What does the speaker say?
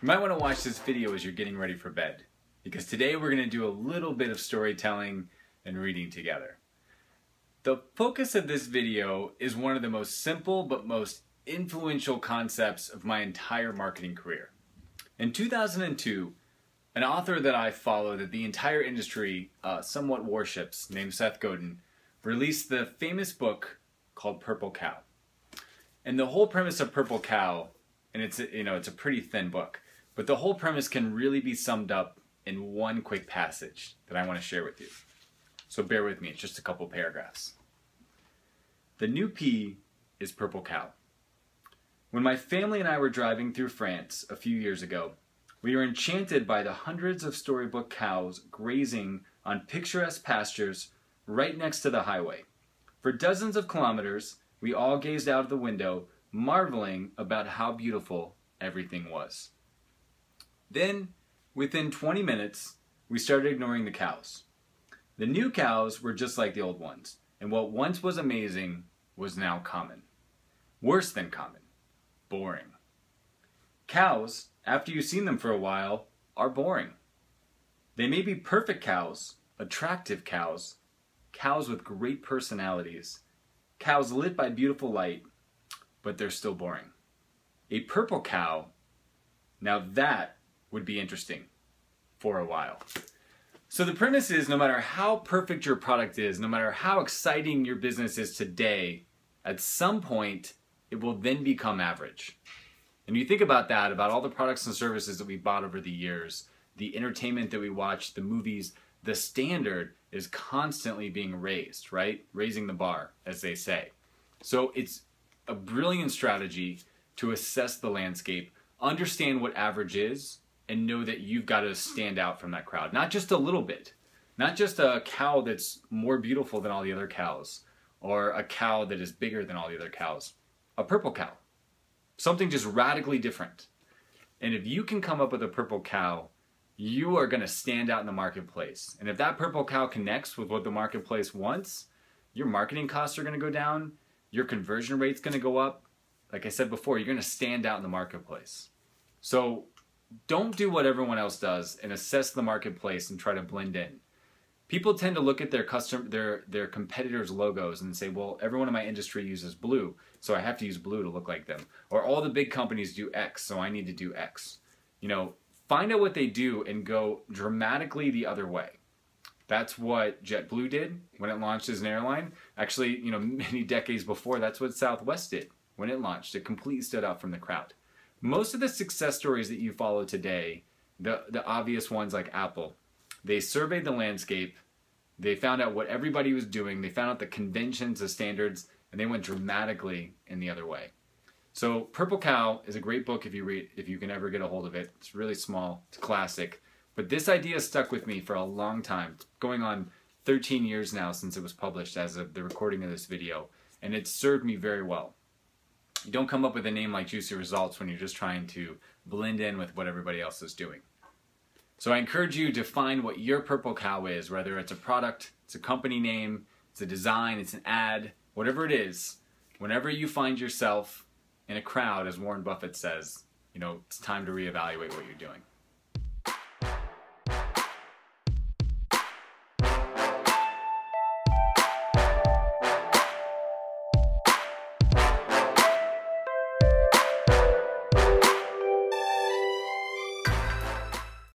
You might want to watch this video as you're getting ready for bed, because today we're going to do a little bit of storytelling and reading together. The focus of this video is one of the most simple but most influential concepts of my entire marketing career. In 2002, an author that I follow that the entire industry somewhat worships, named Seth Godin, released the famous book called Purple Cow. And the whole premise of Purple Cow, and it's a pretty thin book, but the whole premise can really be summed up in one quick passage that I want to share with you. So bear with me, it's just a couple paragraphs. The new P is Purple Cow. When my family and I were driving through France a few years ago, we were enchanted by the hundreds of storybook cows grazing on picturesque pastures right next to the highway. For dozens of kilometers, we all gazed out of the window, marveling about how beautiful everything was. Then, within 20 minutes, we started ignoring the cows. The new cows were just like the old ones, and what once was amazing was now common. Worse than common. Boring. Cows, after you've seen them for a while, are boring. They may be perfect cows, attractive cows, cows with great personalities, cows lit by beautiful light, but they're still boring. A purple cow, now that would be interesting for a while. So the premise is, no matter how perfect your product is, no matter how exciting your business is today, at some point it will then become average. And you think about that, about all the products and services that we bought over the years, the entertainment that we watch, the movies, the standard is constantly being raised, right? Raising the bar, as they say. So it's a brilliant strategy to assess the landscape, understand what average is, and know that you've got to stand out from that crowd. Not just a little bit. Not just a cow that's more beautiful than all the other cows, or a cow that is bigger than all the other cows. A purple cow. Something just radically different. And if you can come up with a purple cow, you are going to stand out in the marketplace. And if that purple cow connects with what the marketplace wants, your marketing costs are going to go down, your conversion rate's going to go up. Like I said before, you're going to stand out in the marketplace. So don't do what everyone else does and assess the marketplace and try to blend in. People tend to look at their competitors' logos and say, well, everyone in my industry uses blue, so I have to use blue to look like them. Or all the big companies do X, so I need to do X. Find out what they do and go dramatically the other way. That's what JetBlue did when it launched as an airline. Actually, many decades before, that's what Southwest did when it launched. It completely stood out from the crowd. Most of the success stories that you follow today, the obvious ones like Apple, they surveyed the landscape, they found out what everybody was doing, they found out the conventions, the standards, and they went dramatically in the other way. So Purple Cow is a great book if you can ever get a hold of it. It's really small, it's a classic. But this idea stuck with me for a long time. It's going on 13 years now since it was published as of the recording of this video, and it's served me very well. You don't come up with a name like Juicy Results when you're just trying to blend in with what everybody else is doing. So I encourage you to find what your purple cow is, whether it's a product, it's a company name, it's a design, it's an ad, whatever it is. Whenever you find yourself in a crowd, as Warren Buffett says, it's time to reevaluate what you're doing.